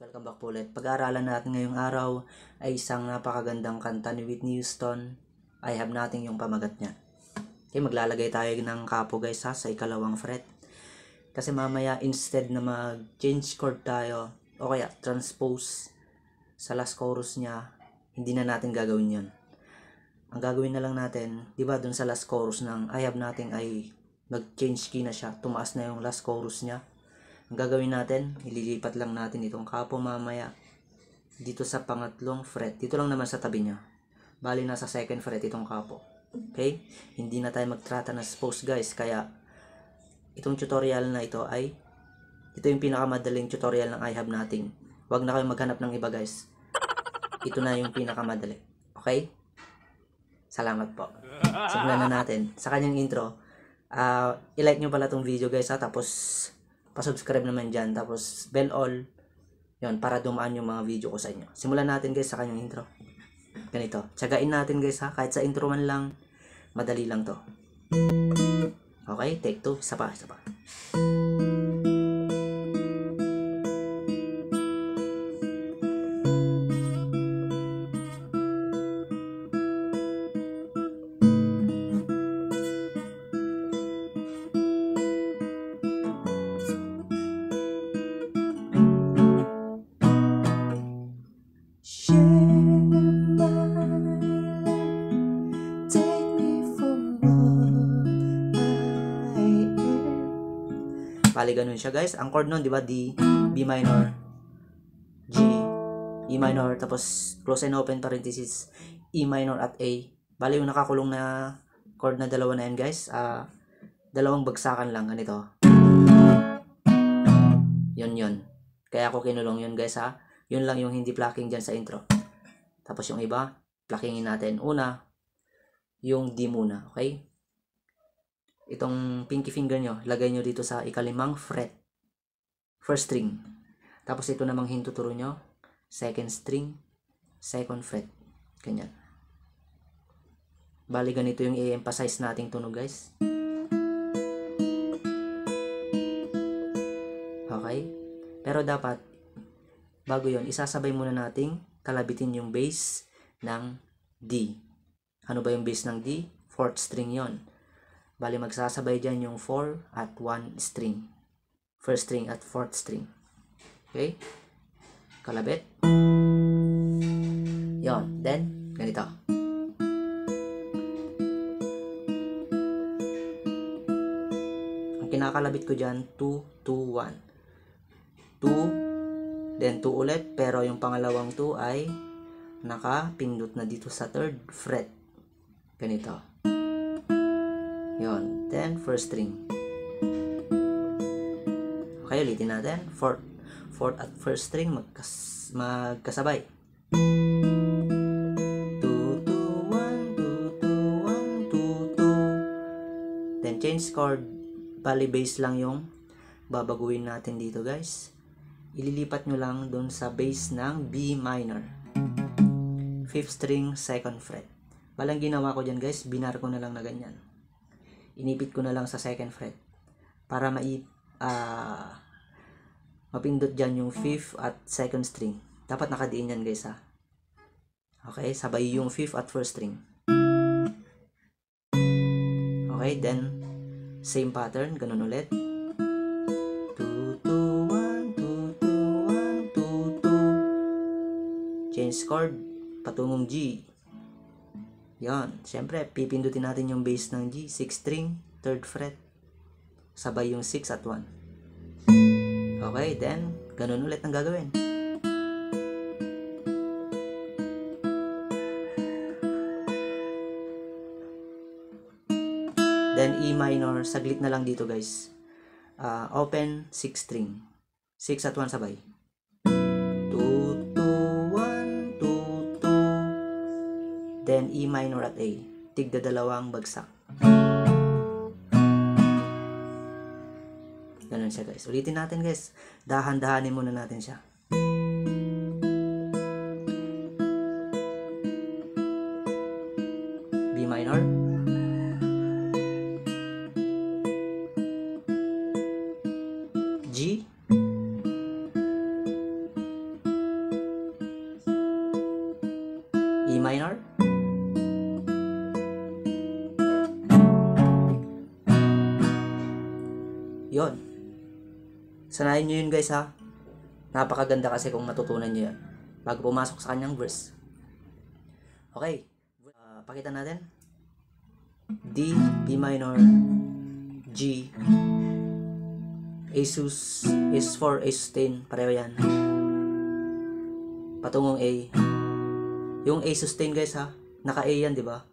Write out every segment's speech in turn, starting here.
Welcome back po ulit. Pag-aaralan natin ngayong araw ay isang napakagandang kanta ni Whitney Houston. I have nothing yung pamagat niya. Okay, maglalagay tayo ng kapo guys sa ikalawang fret. Kasi mamaya instead na mag-change chord tayo o kaya transpose sa last chorus niya, hindi na natin gagawin yun. Ang gagawin na lang natin, di ba dun sa last chorus ng I have nothing ay mag-change key na siya, tumaas na yung last chorus niya. Ang gagawin natin, ililipat lang natin itong kapo mamaya dito sa pangatlong fret. Dito lang naman sa tabi niya. Bali nasa second fret itong kapo. Okay? Hindi na tayo mag-transpose guys. Kaya itong tutorial na ito ay ito yung pinakamadaling tutorial ng I have nothing. Huwag na kayong maghanap ng iba guys. Ito na yung pinakamadali. Okay? Salamat po. Simulan na natin. Sa kanyang intro, i-like nyo pala tong video guys ha. Tapos pa-subscribe naman dyan, tapos bell all, yun, para dumaan yung mga video ko sa inyo. Simulan natin guys sa kanyang intro. Ganito, tsagain natin guys ha, kahit sa intro man lang, madali lang to. Okay, take 2, isa pa. Bali ganun siya guys. Ang chord nun, di ba? D, B minor, G, E minor, tapos close and open parenthesis, E minor at A. Bali yung nakakulong na chord na dalawa na yan guys. Dalawang bagsakan lang, ganito. Yun. Kaya ako kinulong yun guys ha. Yun lang yung hindi plucking dyan sa intro. Tapos yung iba, pluckingin natin. Una, yung D muna, okay? Itong pinky finger nyo, lagay nyo dito sa ikalimang fret. First string. Tapos ito namang hintuturo nyo, second string, second fret. Ganyan. Bali ganito yung i-emphasize nating tunog guys. Okay? Pero dapat, bago yon, isasabay muna nating kalabitin yung bass ng D. Ano ba yung bass ng D? Fourth string yon. Bali magsasabay dyan yung 4 at 1 string. First string at fourth string. Okay? Kalabit. Yon. Then, ganito. Ang kinakalabit ko dyan, 2, 2, 1. 2, then 2 ulit. Pero yung pangalawang 2 ay nakapindot na dito sa third fret. Ganito. Yon. Then, first string. Okay, ulitin natin. Fourth at first string magkasabay. 2, 2, 1, 2, 2, 1, 2, 2. Then, change chord. Bali, bass lang yung babaguhin natin dito, guys. Ililipat nyo lang dun sa bass ng B minor. Fifth string, second fret. Balang ginawa ko dyan, guys. Binar ko na lang na ganyan. Inipit ko na lang sa second fret para mapindot dyan yung 5th at second string. Dapat nakadiin yan guys ha. Okay, sabay yung 5th at first string. Okay, then same pattern, ganun ulit. 2, 2, 1, 2, 2, 1, 2, 2. Change chord, patungong G. Yan. Siyempre, pipindutin natin yung bass ng G. 6th string, 3rd fret. Sabay yung 6 at 1. Okay, then, ganun ulit ang gagawin. Then, E minor. Saglit na lang dito, guys. Open 6th string. 6 at 1 sabay. 2, 2, 1, 2, 2. Then, E minor at A. Tigda dalawang bagsak. Ganun siya, guys. Ulitin natin, guys. Dahan-dahanin muna natin siya. B minor. G. E minor. Yon. Sanayin nyo yun, guys, ha. Napakaganda kasi kung matutunan nyo yan bago pumasok sa kanyang verse. Okay. Pakita natin. D, B minor, G, A sus is 4, A sustain. Pareho yan. Patungong A. Yung A sustain, guys, ha. Naka-A yan, di ba?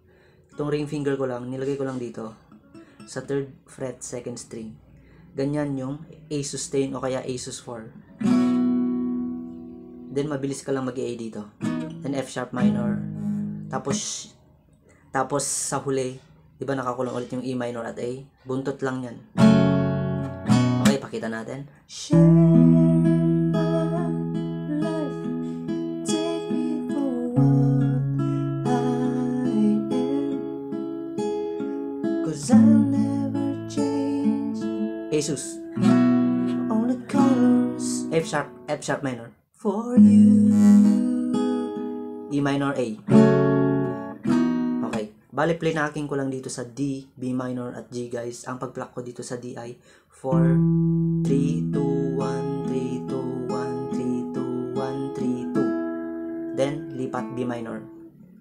Itong ring finger ko lang, nilagay ko lang dito sa 3rd fret, 2nd string. Ganyan yung A sustain o kaya A sus 4. Then mabilis ka lang mag-A dito. Then F sharp minor. Tapos sa huli, di ba nakakulong ulit yung E minor at A? Buntot lang yan. Okay, pakita natin. Share my life, take me for what I am, 'cause I'll never change. A sus. Only colors. F sharp minor. For you. E minor, A. Okay. Bale, play-knocking ko lang dito sa D, B minor at G, guys. Ang pag-pluck ko dito sa D ay 4, 3, 2, 1, 3, 2, 1, 3, 2, 1, 3, 2. Then, lipat B minor.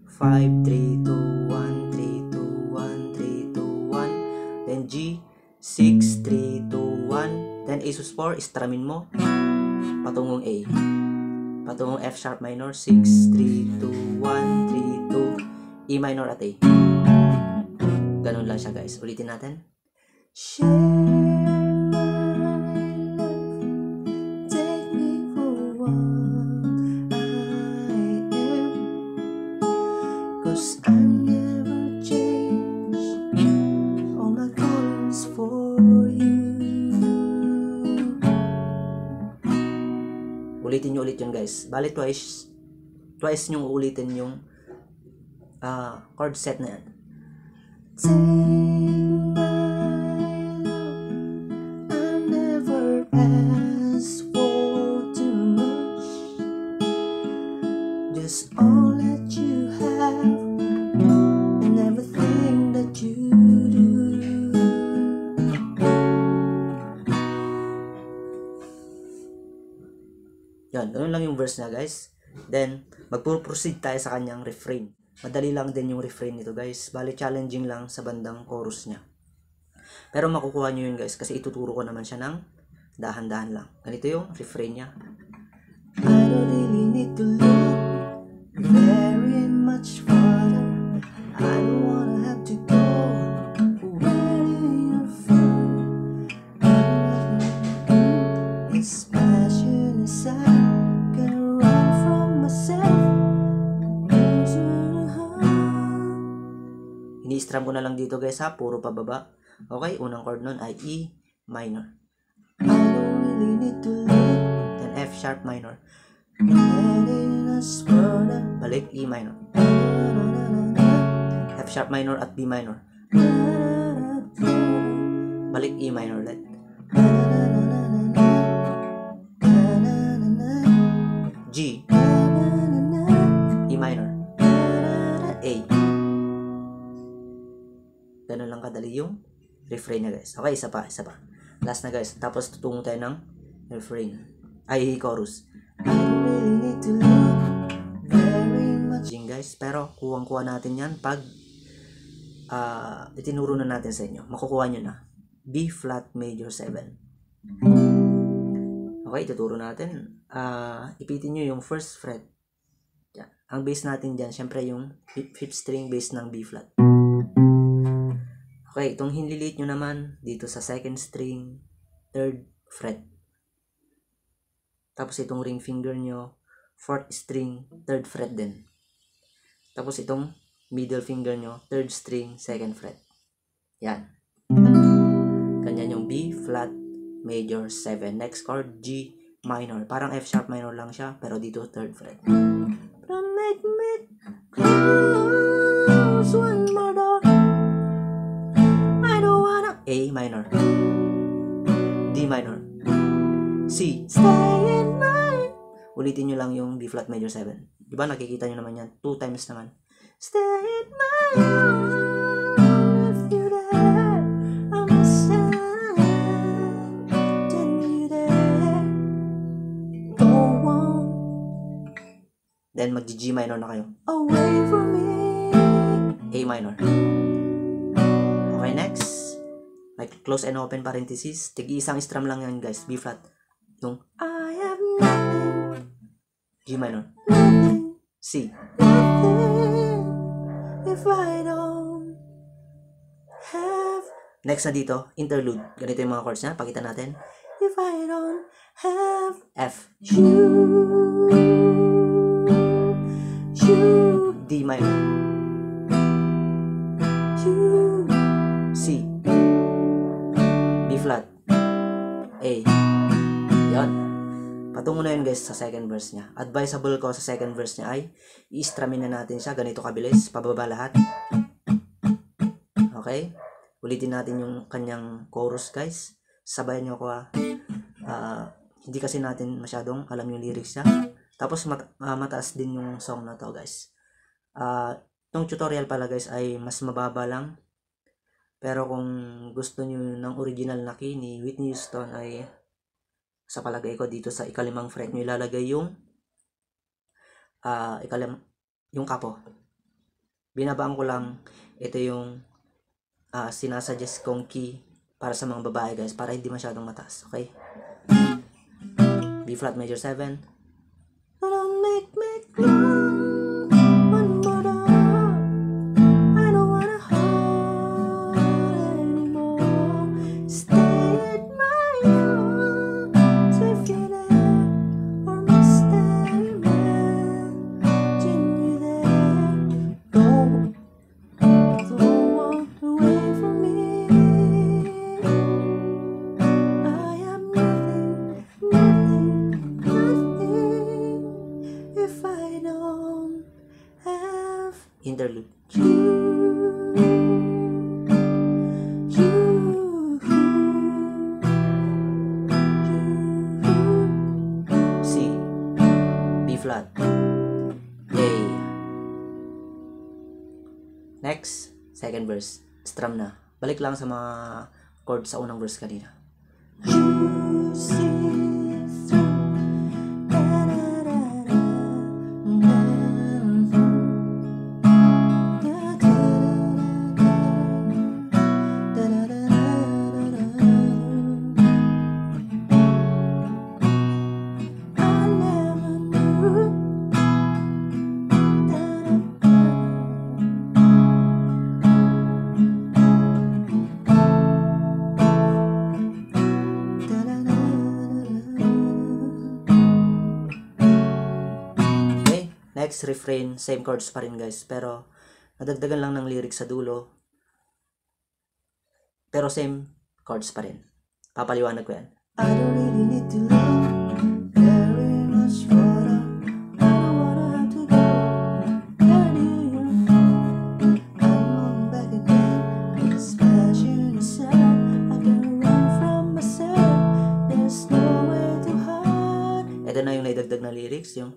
5, 3, 2, 1, 3, 2, 1, 3, 2, 1. Then G, 6, 3, 2, 1. Then A sus 4, istramin mo. Patungong A. Patungong F sharp minor. 6, 3, 2, 1, 3, 2. E minor at A. Ganun lang siya, guys. Ulitin natin. Share my life, take me for what I am, 'cause I'll never change. All my colors for you. Ulitin nyo ulit yun, guys. Bali twice nyo ulitin yung chord set na yan. Take my love, I never ask for too much, just all that you have and everything that you do. Yan, ganun lang yung verse na, guys. Then, magpo-proceed tayo sa kanyang refrain. Madali lang din yung refrain nito, guys. Bali, challenging lang sa bandang chorus niya. Pero makukuha nyo yun, guys, kasi ituturo ko naman siya ng dahan-dahan lang. Ganito yung refrain niya. I don't really need to look very much farther. I don't wanna have to go where you're from. This passion inside can run from myself. Ini-strum ko na lang dito, guys, ha. Puro pababa. Okay, unang chord nun ay E minor. I don't really need to look. Then F sharp minor. Balik, E minor. F sharp minor at B minor. Balik, E minor ulit. G, E minor, A. Ganun lang kadali yung refrain na, guys. Okay, isa pa. Last na, guys. Tapos tutungo tayo ng refrain. Ay, chorus. I really need to look very much guys, pero kuwang-kuha natin yan pag itinuro na natin sa inyo. Makukuha nyo na. B flat major 7. Okay, tuturo natin. Ipitin nyo yung first fret. Yan. Ang bass natin dyan, syempre yung 5th string bass ng B flat. Okay, itong hinlilit nyo naman dito sa 2nd string, 3rd fret. Tapos itong ring finger nyo, 4th string, 3rd fret din. Tapos itong middle finger nyo, 3rd string, 2nd fret. Yan. Ganyan yung B flat major 7. Next chord, G minor. Parang F sharp minor lang siya, pero dito 3rd fret. Make me close one more door. I don't wanna. A minor. D minor. C. Stay in my. Ulitin nyo lang yung B flat major 7. Diba nakikita nyo naman yan? 2 times naman. Stay in my arms. If you're there, I'm sad. Then you there. Go on. Then mag-G minor na kayo. Away from me. A minor. Okay, next. Like close and open parenthesis. Tig-isang strum lang yan guys. B flat. Yung I have nothing. G minor. Nothing. C. Nothing. If I don't have. Next na dito, interlude. Ganito yung mga chords niya. Pakita natin. If I don't have. F. D minor. C. B flat. A. Yan. Patungo na yun guys sa second verse niya. Advisable ko sa second verse niya ay i-strumming na natin siya. Ganito kabilis. Pababa lahat. Okay. Ulitin natin yung kanyang chorus guys. Sabayan nyo ko hindi kasi natin masyadong alam yung lyrics niya. Tapos mataas din yung song na to guys. Itong tutorial pala guys ay mas mababa lang. Pero kung gusto nyo ng original na key ni Whitney Houston ay sa palagay ko dito sa ikalimang fret nyo ilalagay yung yung kapo. Binabaan ko lang ito yung sinasuggest kong key para sa mga babae guys para hindi masyadong mataas. Okay? B flat major 7. Don't make me close one more door. I don't wanna hold anymore. Stay at my arms if you're there, or stay imagine you there. Go on away from me. I am nothing, nothing if I don't have interlude. C. B flat. A. Next, second verse. Strum na. Balik lang sa mga chords sa unang verse kanina. Next refrain, same chords pa rin guys, pero nadagdagan lang ng lyrics sa dulo. Pero same chords pa rin. Papaliwanag ko yan. I don't really need to love very much for I don't wanna have to go anywhere. I'm back again with this passion inside. I can run from myself. There's nowhere to hide. Ito na yung naidagdag na lyrics, yung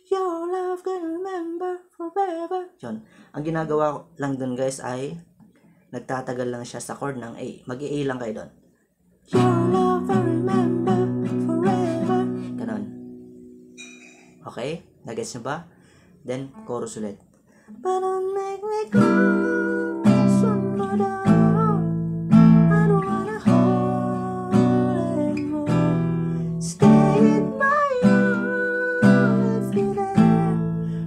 your love can remember forever. Yun. Ang ginagawa ko lang dun guys ay nagtatagal lang siya sa chord ng A. Mag-A lang kayo dun. Your love can remember forever. Ganon. Okay? Nagets nyo ba? Then, chorus ulit. But don't make me close another. I don't wanna hold anymore. Stay in my arms if you're there.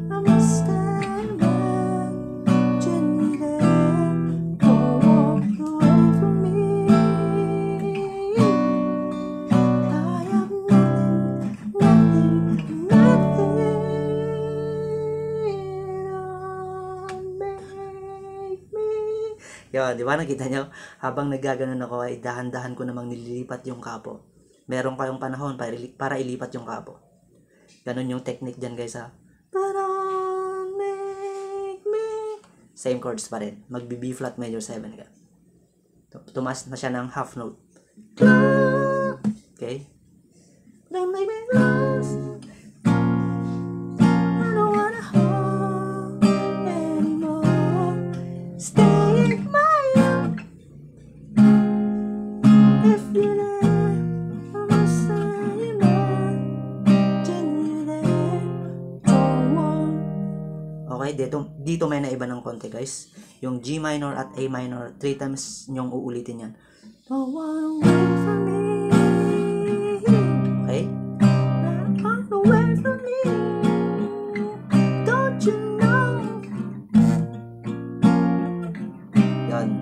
I must stand back, gently there. Don't walk away from me. I have nothing make me. Yun, di ba nakita nyo? Habang nagaganon ako ay dahan-dahan ko namang nililipat yung kapo. Meron kayong panahon para ilipat yung kapo. Ganun yung technique dyan guys ha. Para make me. Same chords pa rin. Magbi-B flat major 7 ka. Tumas na siya ng half note. Okay? Don't make me lost. I don't wanna hold anymore. Stay in my arms if you're there. I'm a sunny man, gently there. Don't want. Okay, dito may naiba ng konti guys. Yung G minor at A minor, 3 times nyong uulitin yan. Don't wanna wait for me. Okay? Run away from me. Don't you know? Yan.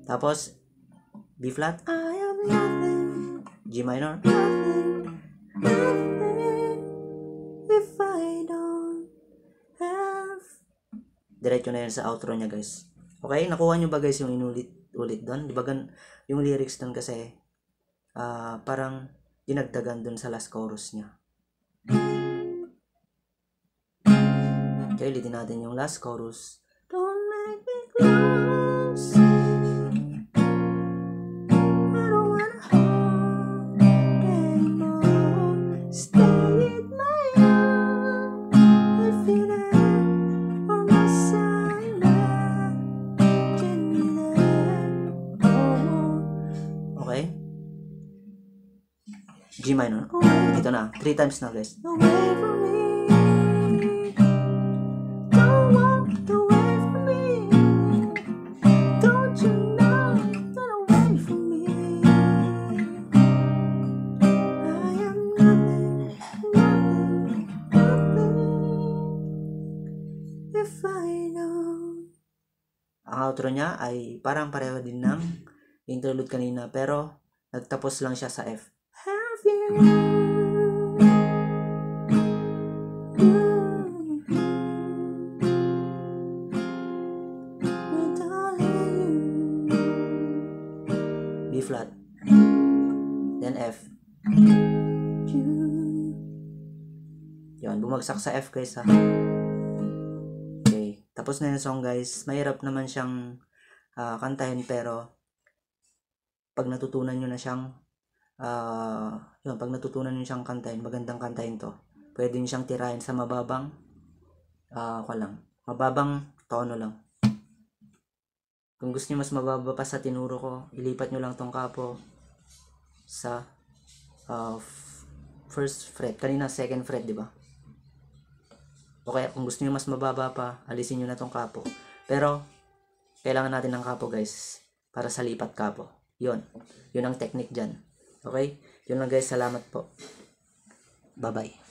Tapos, B flat. I am nothing. G minor. Nothing. Nothing. If I don't have. Diretso na yun sa outro niya guys. Okay? Nakuha nyo ba guys yung inulit doon? Di ba yung lyrics doon kasi parang dinagdagan doon sa last chorus niya. Okay, ulitin natin yung last chorus. Don't make me close. I don't wanna hold anymore. Stay in my arms if you're there on my side. Gently there. Oh. Okay? G minor. Ito na. 3 times na guys. Away from me. Don't walk away from me. Don't you know? Don't away from me. I am nothing. If I know. Ang outro niya ay parang pareho din ng interlude kanina pero nagtapos lang siya sa F. B flat, then F. Yan, bumagsak sa F guys ha. Okay, tapos na yung song guys. Mahirap naman siyang kantahin pero pag natutunan nyo na siyang pag natutunan nyo siyang kantahin, magandang kantahin to. Pwede nyo siyang tirahin sa mababang mababang tono lang. Kung gusto nyo mas mababa pa sa tinuro ko, ilipat nyo lang tong kapo sa first fret. Kanina second fret, di ba? O kaya kung gusto nyo mas mababa pa, alisin nyo na tong kapo. Pero kailangan natin ng kapo guys para sa lipat kapo. Yun ang technique dyan. Okay? Yun lang guys, salamat po. Bye-bye.